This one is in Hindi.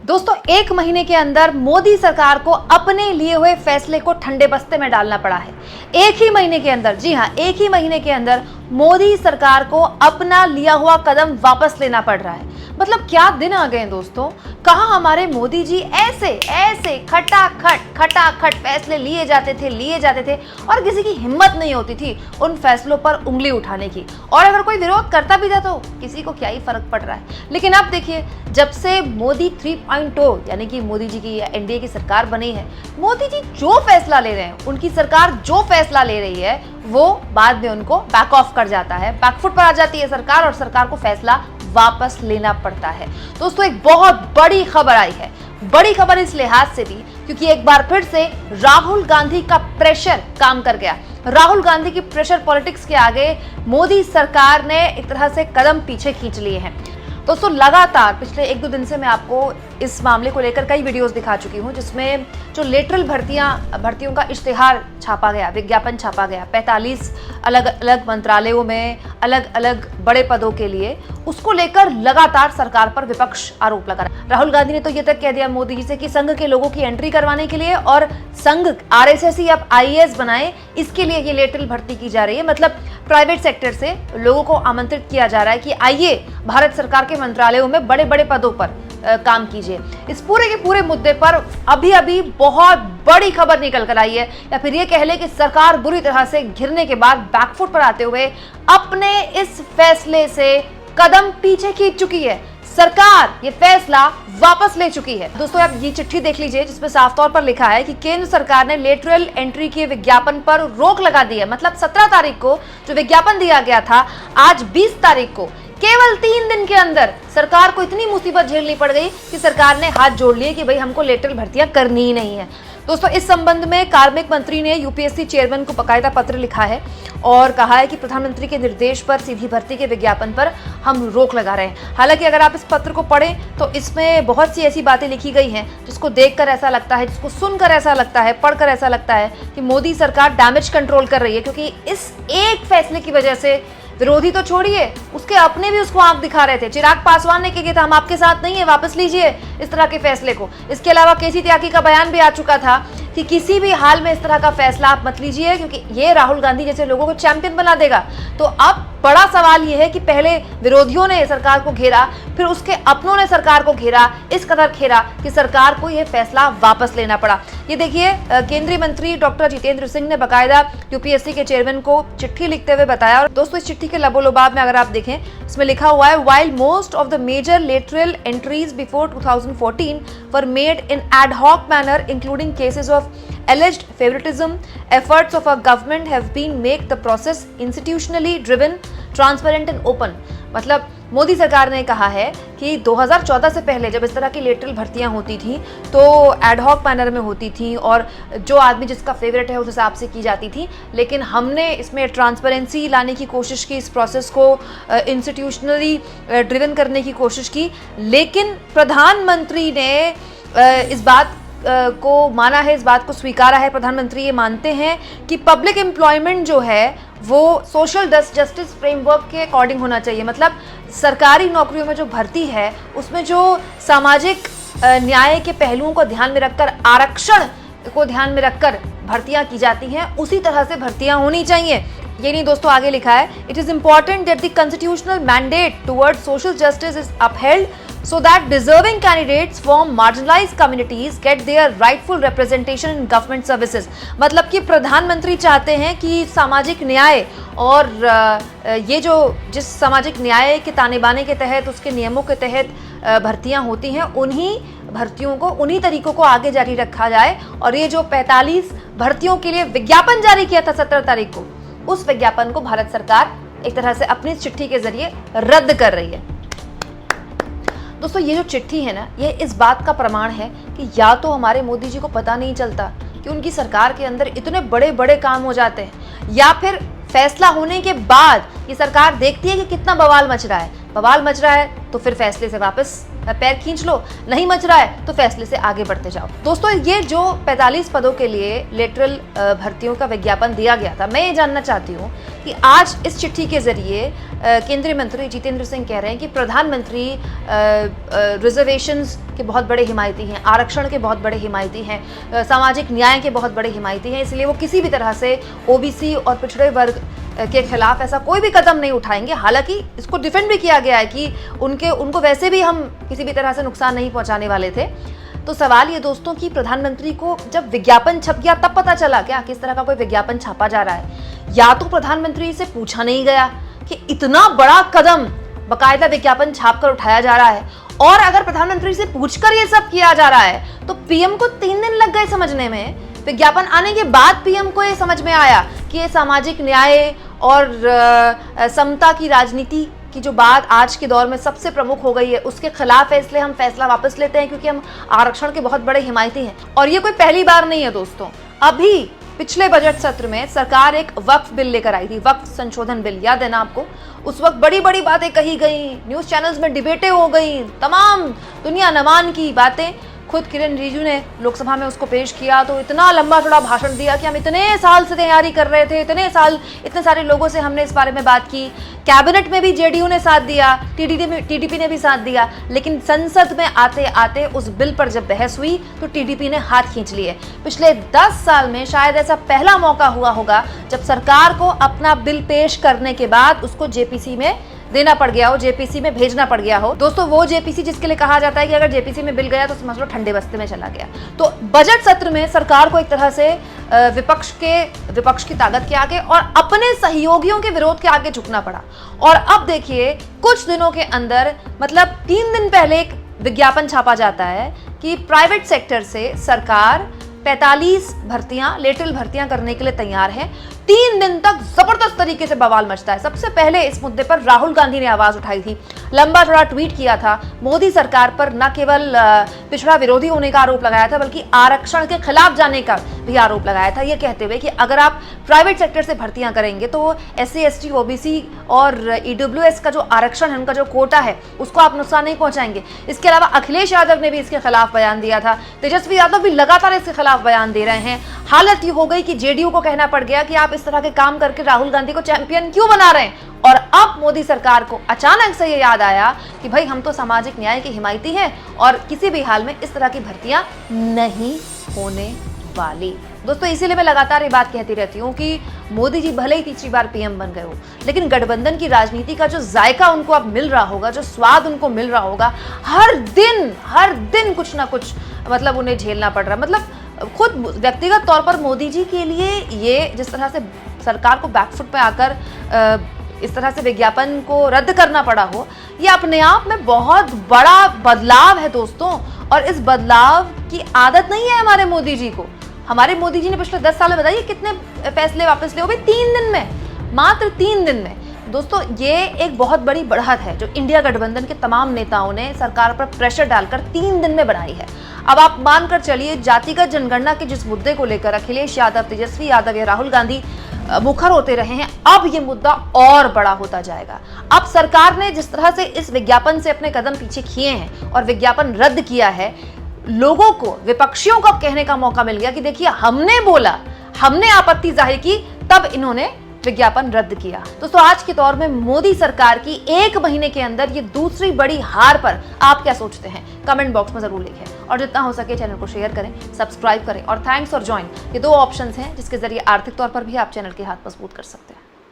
दोस्तों, एक महीने के अंदर मोदी सरकार को अपने लिए हुए फैसले को ठंडे बस्ते में डालना पड़ा है। एक ही महीने के अंदर, जी हां, एक ही महीने के अंदर मोदी सरकार को अपना लिया हुआ कदम वापस लेना पड़ रहा है। मतलब क्या दिन आ गए दोस्तों। कहां हमारे मोदी जी ऐसे ऐसे खटाखट फैसले लिए जाते थे और किसी की हिम्मत नहीं होती थी उन फैसलों पर उंगली उठाने की। और अगर कोई विरोध करता भी था तो किसी को क्या ही फर्क पड़ रहा है। लेकिन अब देखिए, जब से मोदी 3.0 यानी कि मोदी जी की एनडीए की सरकार बनी है, मोदी जी जो फैसला ले रहे हैं, उनकी सरकार जो फैसला ले रही है, वो बाद में उनको बैक ऑफ कर जाता है, बैकफुट पर आ जाती है सरकार और सरकार को फैसला वापस लेना पड़ता है। दोस्तों, एक बहुत बड़ी खबर आई है। बड़ी खबर इस लिहाज से भी क्योंकि एक बार फिर से राहुल गांधी का प्रेशर काम कर गया। राहुल गांधी की प्रेशर पॉलिटिक्स के आगे मोदी सरकार ने एक तरह से कदम पीछे खींच लिए हैं। दोस्तों, लगातार पिछले 1-2 दिन से मैं आपको इस मामले को लेकर कई वीडियोस दिखा चुकी हूं, जिसमें जो लेटरल भर्तियों का इश्तिहार छापा गया, विज्ञापन छापा गया 45 अलग अलग मंत्रालयों में अलग अलग बड़े पदों के लिए, उसको लेकर लगातार सरकार पर विपक्ष आरोप लगा रहा है। राहुल गांधी ने तो ये तक कह दिया मोदी जी से कि संघ के लोगों की एंट्री करवाने के लिए और संघ आरएसएस ही अब आईएएस बनाए, इसके लिए ये लेटरल भर्ती की जा रही है। मतलब प्राइवेट सेक्टर से लोगों को आमंत्रित किया जा रहा है कि आइए भारत सरकार के मंत्रालयों में बड़े बड़े पदों पर काम कीजिए। इस पूरे के पूरे मुद्दे पर अभी बहुत बड़ी खबर निकल कर आई है, या फिर ये कह ले कि सरकार बुरी तरह से घिरने के बाद बैकफुट पर आते हुए अपने इस फैसले से कदम पीछे खींच चुकी है। सरकार ये फैसला वापस ले चुकी है। दोस्तों, आप ये चिट्ठी देख लीजिए जिसमें साफ तौर पर लिखा है कि केंद्र सरकार ने लेटरल एंट्री के विज्ञापन पर रोक लगा दी है। मतलब 17 तारीख को जो विज्ञापन दिया गया था, आज 20 तारीख को केवल 3 दिन के अंदर सरकार को इतनी मुसीबत झेलनी पड़ गई कि सरकार ने हाथ जोड़ लिए कि भाई हमको लेटरल भर्तियां करनी ही नहीं है। दोस्तों, इस संबंध में कार्मिक मंत्री ने यूपीएससी चेयरमैन को बकायदा पत्र लिखा है और कहा है कि प्रधानमंत्री के निर्देश पर सीधी भर्ती के विज्ञापन पर हम रोक लगा रहे हैं। हालांकि अगर आप इस पत्र को पढ़ें तो इसमें बहुत सी ऐसी बातें लिखी गई हैं जिसको देखकर ऐसा लगता है, जिसको सुनकर ऐसा लगता है, पढ़कर ऐसा लगता है कि मोदी सरकार डैमेज कंट्रोल कर रही है, क्योंकि इस एक फैसले की वजह से विरोधी तो छोड़िए, उसके अपने भी उसको आंख दिखा रहे थे। चिराग पासवान ने कहा था हम आपके साथ नहीं है, वापस लीजिए इस तरह के फैसले को। इसके अलावा केसी त्यागी का बयान भी आ चुका था कि किसी भी हाल में इस तरह का फैसला आप मत लीजिए, क्योंकि ये राहुल गांधी जैसे लोगों को चैंपियन बना देगा। तो अब बड़ा सवाल ये है कि पहले विरोधियों ने सरकार को घेरा, फिर उसके अपनों ने सरकार को घेरा, इस कदर घेरा कि सरकार को यह फैसला वापस लेना पड़ा। ये देखिए, केंद्रीय मंत्री डॉक्टर जितेंद्र सिंह ने बकायदा यूपीएससी के चेयरमैन को चिट्ठी लिखते हुए बताया। और दोस्तों, इस चिट्ठी के लबोलबाब में अगर आप देखें, इसमें लिखा हुआ है, while most of the major lateral entries before 2014 were made in ad hoc manner including cases of alleged favoritism, efforts of our government have been make the process institutionally driven, transparent and open। मतलब मोदी सरकार ने कहा है कि 2014 से पहले जब इस तरह की लेटरल भर्तियां होती थी तो एडहॉक मैनर में होती थी और जो आदमी जिसका फेवरेट है उस हिसाब से की जाती थी, लेकिन हमने इसमें ट्रांसपेरेंसी लाने की कोशिश की, इस प्रोसेस को इंस्टीट्यूशनली ड्रिवन करने की कोशिश की। लेकिन प्रधानमंत्री ने इस बात को माना है, इस बात को स्वीकारा है। प्रधानमंत्री ये मानते हैं कि पब्लिक एम्प्लॉयमेंट जो है वो सोशल जस्टिस फ्रेमवर्क के अकॉर्डिंग होना चाहिए। मतलब सरकारी नौकरियों में जो भर्ती है उसमें जो सामाजिक न्याय के पहलुओं को ध्यान में रखकर, आरक्षण को ध्यान में रखकर भर्तियां की जाती हैं, उसी तरह से भर्तियां होनी चाहिए। ये नहीं दोस्तों, आगे लिखा है, it is important that the constitutional mandate toward social justice is upheld so that deserving candidates from marginalized communities get their rightful representation in government services। मतलब कि प्रधानमंत्री चाहते हैं कि सामाजिक न्याय और ये जो जिस सामाजिक न्याय के ताने बाने के तहत, उसके नियमों के तहत भर्तियां होती हैं, उन्हीं भर्तियों को, उन्हीं तरीकों को आगे जारी रखा जाए। और ये जो 45 भर्तियों के लिए विज्ञापन जारी किया था 17 तारीख को, उस विज्ञापन को भारत सरकार एक तरह से अपनी चिट्ठी के जरिए रद्द कर रही है। दोस्तों, ये जो चिट्ठी है ना, ये इस बात का प्रमाण है कि या तो हमारे मोदी जी को पता नहीं चलता कि उनकी सरकार के अंदर इतने बड़े बड़े काम हो जाते हैं, या फिर फैसला होने के बाद ये सरकार देखती है कि कितना बवाल मच रहा है। बवाल मच रहा है तो फिर फैसले से वापस पैर खींच लो, नहीं मच रहा है तो फैसले से आगे बढ़ते जाओ। दोस्तों, ये जो 45 पदों के लिए लेटरल भर्तियों का विज्ञापन दिया गया था, मैं ये जानना चाहती हूँ कि आज इस चिट्ठी के जरिए केंद्रीय मंत्री जितेंद्र सिंह कह रहे हैं कि प्रधानमंत्री रिजर्वेशंस के बहुत बड़े हिमायती हैं, आरक्षण के बहुत बड़े हिमायती हैं, सामाजिक न्याय के बहुत बड़े हिमायती हैं, इसलिए वो किसी भी तरह से ओबीसी और पिछड़े वर्ग के खिलाफ ऐसा कोई भी कदम नहीं उठाएंगे। हालांकि इसको डिफेंड भी किया गया है कि उनको वैसे भी हम किसी भी तरह से नुकसान नहीं पहुंचाने वाले थे। तो सवाल ये दोस्तों कि प्रधानमंत्री को जब विज्ञापन छप गया तब पता चला क्या किस तरह का कोई विज्ञापन छापा जा रहा है, या तो प्रधानमंत्री से पूछा नहीं गया कि इतना बड़ा कदम बकायदा विज्ञापन छाप कर उठाया जा रहा है, और अगर प्रधानमंत्री से पूछकर ये सब किया जा रहा है तो पीएम को 3 दिन लग गए समझने में। विज्ञापन आने के बाद पीएम को ये समझ में आया कि ये सामाजिक न्याय और समता की राजनीति की जो बात आज के दौर में सबसे प्रमुख हो गई है, उसके खिलाफ है, इसलिए हम फैसला वापस लेते हैं क्योंकि हम आरक्षण के बहुत बड़े हिमायती हैं। और ये कोई पहली बार नहीं है दोस्तों। अभी पिछले बजट सत्र में सरकार एक वक्फ बिल लेकर आई थी, वक्फ संशोधन बिल, याद है ना आपको? उस वक्त बड़ी बड़ी बातें कही गई, न्यूज चैनल्स में डिबेटें हो गई, तमाम दुनिया नमान की बातें। खुद किरण रिजिजू ने लोकसभा में उसको पेश किया तो इतना लंबा चौड़ा भाषण दिया कि हम इतने साल से तैयारी कर रहे थे, इतने सारे लोगों से हमने इस बारे में बात की, कैबिनेट में भी जेडीयू ने साथ दिया, टीडीपी ने भी साथ दिया, लेकिन संसद में आते आते उस बिल पर जब बहस हुई तो टीडीपी ने हाथ खींच लिए। पिछले 10 साल में शायद ऐसा पहला मौका हुआ होगा जब सरकार को अपना बिल पेश करने के बाद उसको जेपीसी में देना पड़ गया हो, जेपीसी में भेजना पड़ गया हो। दोस्तों, वो जेपीसी जिसके लिए कहा जाता है कि अगर जेपीसी में बिल गया तो समझ लो ठंडे बस्ते में चला गया। तो बजट सत्र में सरकार को एक तरह से विपक्ष की ताकत के आगे और अपने सहयोगियों के विरोध के आगे झुकना पड़ा। और अब देखिए, कुछ दिनों के अंदर, मतलब 3 दिन पहले एक विज्ञापन छापा जाता है कि प्राइवेट सेक्टर से सरकार 45 भर्तियां, लेटरल भर्तियां करने के लिए तैयार है। 3 दिन तक जबरदस्त तरीके से बवाल मचता है। सबसे पहले इस मुद्दे पर राहुल गांधी ने आवाज उठाई थी, लंबा चौड़ा ट्वीट किया था, मोदी सरकार पर न केवल पिछड़ा विरोधी होने का आरोप लगाया था बल्कि आरक्षण के खिलाफ जाने का भी आरोप लगाया था, ये कहते हुए कि अगर आप प्राइवेट सेक्टर से भर्तियां करेंगे तो SC, ST, OBC और EWS का जो आरक्षण है, उनका जो कोटा है, उसको आप नुकसान नहीं पहुंचाएंगे। इसके अलावा अखिलेश यादव ने भी इसके खिलाफ बयान दिया था, तेजस्वी यादव भी लगातार इसके खिलाफ बयान दे रहे हैं। हालत ये हो गई कि जेडीयू को कहना पड़ गया कि आप इस तरह के काम करके राहुल गांधी को चैंपियन क्यों बना रहे हैं। और अब मोदी सरकार को अचानक से ये याद आया कि भाई हम तो सामाजिक न्याय के हिमायती हैं और किसी भी हाल में इस तरह की भर्तियां नहीं होने वाली। दोस्तों, इसीलिए मैं लगातार ये बात कहती रहती हूँ कि मोदी जी भले ही 3री बार पीएम बन गए हो, लेकिन गठबंधन की राजनीति का जो जायका उनको अब मिल रहा होगा, जो स्वाद उनको मिल रहा होगा, हर दिन कुछ ना कुछ मतलब उन्हें झेलना पड़ रहा है। मतलब खुद व्यक्तिगत तौर पर मोदी जी के लिए ये जिस तरह से सरकार को बैकफुट पे आकर इस तरह से विज्ञापन को रद्द करना पड़ा हो, ये अपने आप में बहुत बड़ा बदलाव है दोस्तों। और इस बदलाव की आदत नहीं है हमारे मोदी जी को। हमारे मोदी जी ने पिछले 10 साल में बताइए कितने फैसले वापस लिए, वो भी 3 दिन में, मात्र 3 दिन में। दोस्तों, ये एक बहुत बड़ी बढ़त है जो इंडिया गठबंधन के तमाम नेताओं ने सरकार पर प्रेशर डालकर 3 दिन में बनाई है। अब आप मानकर चलिए, जातिगत जनगणना के जिस मुद्दे को लेकर अखिलेश यादव, तेजस्वी यादव या राहुल गांधी मुखर होते रहे हैं, अब ये मुद्दा और बड़ा होता जाएगा। अब सरकार ने जिस तरह से इस विज्ञापन से अपने कदम पीछे किए हैं और विज्ञापन रद्द किया है, लोगों को, विपक्षियों को कहने का मौका मिल गया कि देखिए, हमने बोला, हमने आपत्ति जाहिर की, तब इन्होंने विज्ञापन रद्द किया। दोस्तों, आज के दौर में मोदी सरकार की 1 महीने के अंदर ये दूसरी बड़ी हार पर आप क्या सोचते हैं? कमेंट बॉक्स में जरूर लिखें और जितना हो सके चैनल को शेयर करें, सब्सक्राइब करें और थैंक्स और ज्वाइन, ये 2 ऑप्शंस हैं जिसके जरिए आर्थिक तौर पर भी आप चैनल के हाथ मजबूत कर सकते हैं।